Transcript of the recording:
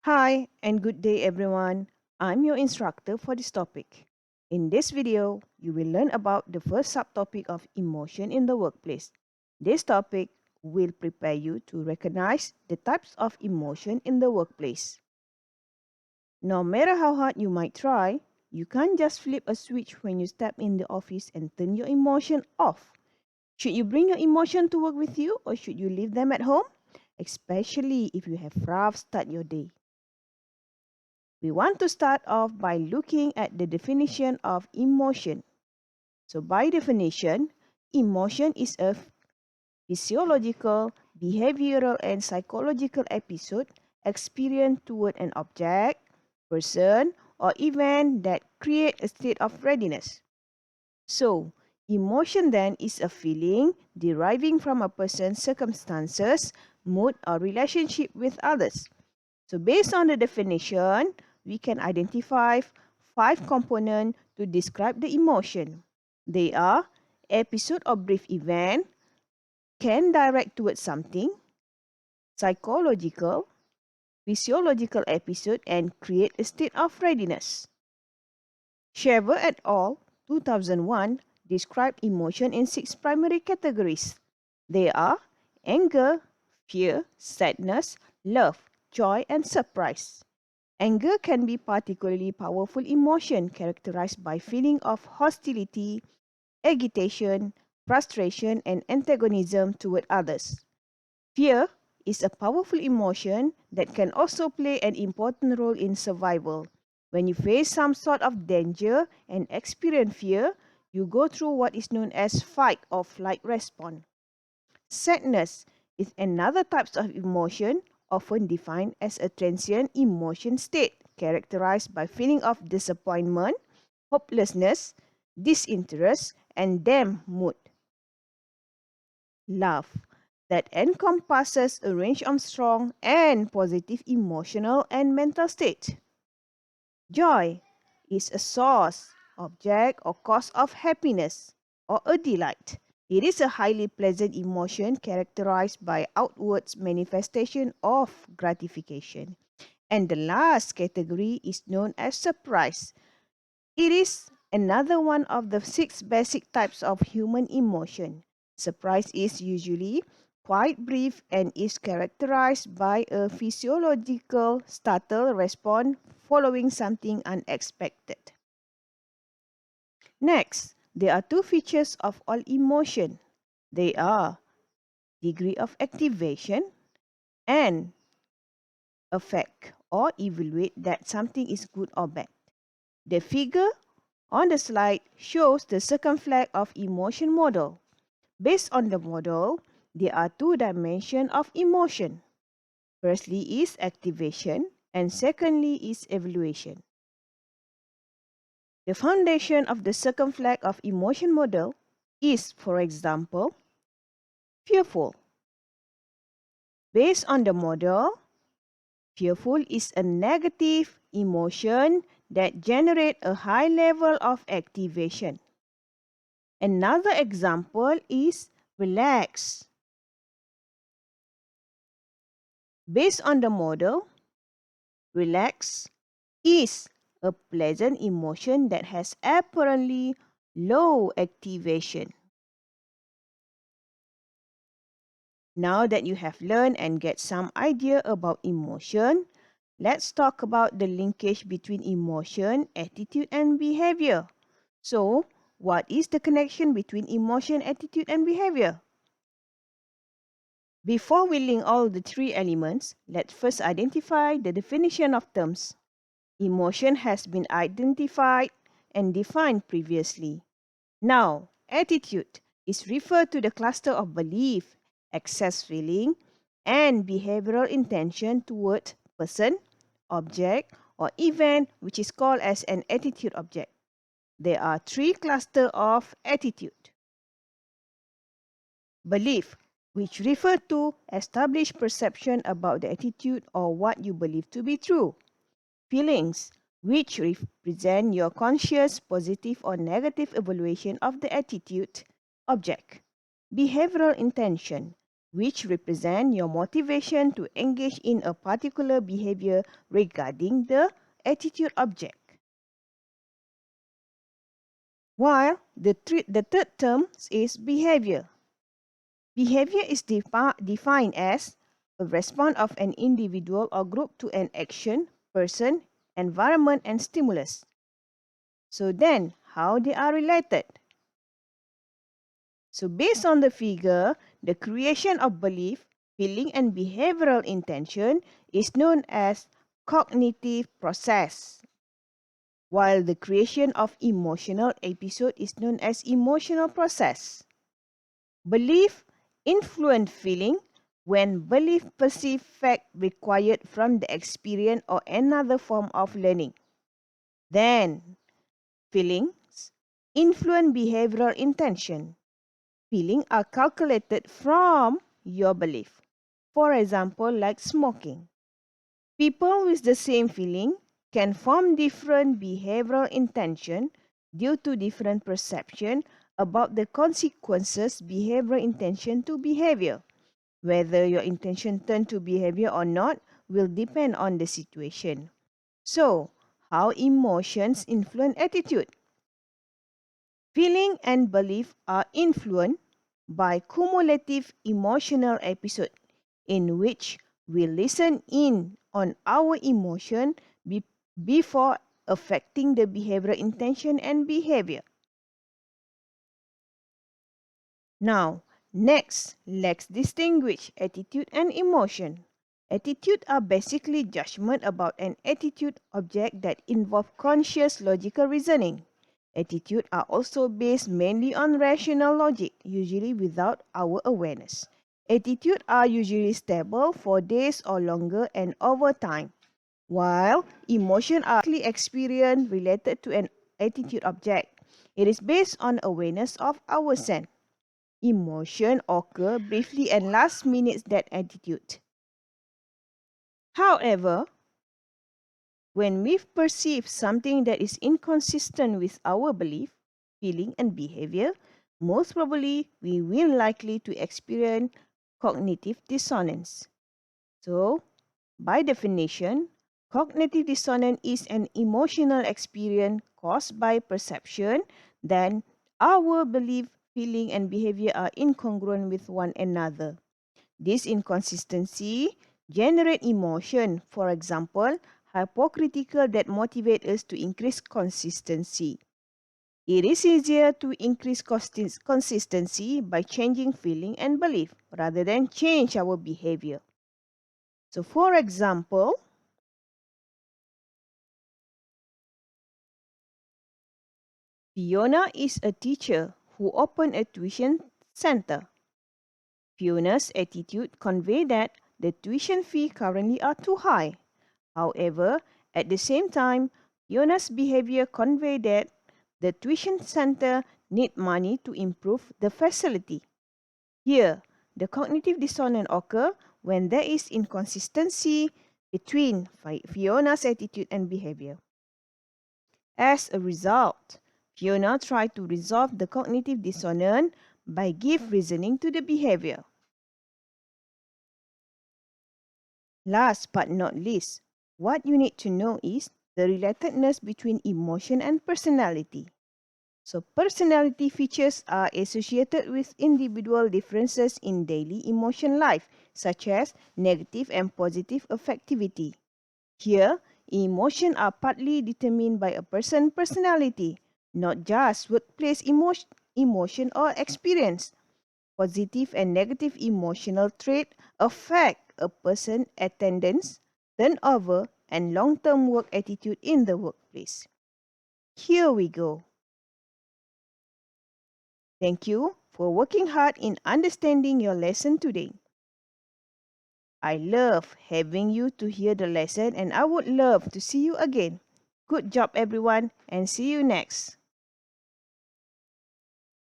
Hi and good day everyone. I'm your instructor for this topic. In this video, you will learn about the first subtopic of emotion in the workplace. This topic will prepare you to recognize the types of emotion in the workplace. No matter how hard you might try, you can't just flip a switch when you step in the office and turn your emotion off. Should you bring your emotion to work with you or should you leave them at home? Especially if you have rough start your day. We want to start off by looking at the definition of emotion. So by definition, emotion is a physiological, behavioral, and psychological episode experienced toward an object, person, or event that create a state of readiness. So, emotion then is a feeling deriving from a person's circumstances, mood, or relationship with others. So based on the definition, we can identify five components to describe the emotion. They are episode or brief event, can direct towards something, psychological, physiological episode, and create a state of readiness. Shaver et al. 2001 described emotion in six primary categories. They are anger, fear, sadness, love, joy, and surprise. Anger can be particularly powerful emotion characterized by feeling of hostility, agitation, frustration, and antagonism toward others. Fear is a powerful emotion that can also play an important role in survival. When you face some sort of danger and experience fear, you go through what is known as fight or flight response. Sadness is another type of emotion often defined as a transient emotion state characterized by feeling of disappointment, hopelessness, disinterest, and damp mood. Love that encompasses a range of strong and positive emotional and mental states. Joy is a source, object, or cause of happiness or a delight. It is a highly pleasant emotion characterized by outward manifestation of gratification. And the last category is known as surprise. It is another one of the six basic types of human emotion. Surprise is usually quite brief and is characterized by a physiological startle response following something unexpected. Next, there are two features of all emotion. They are degree of activation and affect or evaluate that something is good or bad. The figure on the slide shows the second flag of emotion model. Based on the model, there are two dimensions of emotion. Firstly is activation and secondly is evaluation. The foundation of the second flag of emotion model is, for example, fearful. Based on the model, fearful is a negative emotion that generates a high level of activation. Another example is relax. Based on the model, relax is a pleasant emotion that has apparently low activation. Now that you have learned and get some idea about emotion, let's talk about the linkage between emotion, attitude, and behavior. So, what is the connection between emotion, attitude, and behavior? Before we link all the three elements, let's first identify the definition of terms. Emotion has been identified and defined previously. Now, attitude is referred to the cluster of belief, excess feeling, and behavioral intention toward person, object, or event which is called as an attitude object. There are three clusters of attitude. Belief, which refer to established perception about the attitude or what you believe to be true. Feelings, which represent your conscious positive or negative evaluation of the attitude object. Behavioral intention, which represent your motivation to engage in a particular behavior regarding the attitude object. While the third term is behavior. Behavior is defined as a response of an individual or group to an action, person, environment, and stimulus. So then, how they are related? So based on the figure, the creation of belief, feeling, and behavioral intention is known as cognitive process, while the creation of emotional episode is known as emotional process. Belief influence feeling when belief perceive fact required from the experience or another form of learning. Then, feelings influence behavioral intention. Feelings are calculated from your belief. For example, like smoking. People with the same feeling can form different behavioral intention due to different perception about the consequences behavioral intention to behavior. Whether your intention turn to behavior or not will depend on the situation. So, how emotions influence attitude? Feeling and belief are influenced by cumulative emotional episode in which we listen in on our emotion before affecting the behavioral intention and behavior. Now, next, let's distinguish attitude and emotion. Attitude are basically judgment about an attitude object that involve conscious logical reasoning. Attitude are also based mainly on rational logic, usually without our awareness. Attitude are usually stable for days or longer and over time, while emotion are likely experience related to an attitude object. It is based on awareness of our sense. Emotion occur briefly and last minutes that attitude. However, when we perceive something that is inconsistent with our belief, feeling, and behavior, most probably we will likely to experience cognitive dissonance. So, by definition, cognitive dissonance is an emotional experience caused by perception that our belief, feeling, and behavior are incongruent with one another. This inconsistency generate emotion, for example, hypocritical that motivate us to increase consistency. It is easier to increase consistency by changing feeling and belief rather than change our behavior. So for example, Fiona is a teacher who opened a tuition center. Fiona's attitude convey that the tuition fee currently are too high. However, at the same time, Fiona's behavior convey that the tuition center need money to improve the facility. Here, the cognitive dissonance occur when there is inconsistency between Fiona's attitude and behavior. As a result, Fiona tried to resolve the cognitive dissonance by give reasoning to the behavior. Last but not least, what you need to know is the relatedness between emotion and personality. So personality features are associated with individual differences in daily emotion life, such as negative and positive affectivity. Here, emotions are partly determined by a person's personality, not just workplace emotion or experience. Positive and negative emotional traits affect a person's attendance, turnover, and long-term work attitude in the workplace. Here we go. Thank you for working hard in understanding your lesson today. I love having you to hear the lesson and I would love to see you again. Good job everyone and see you next.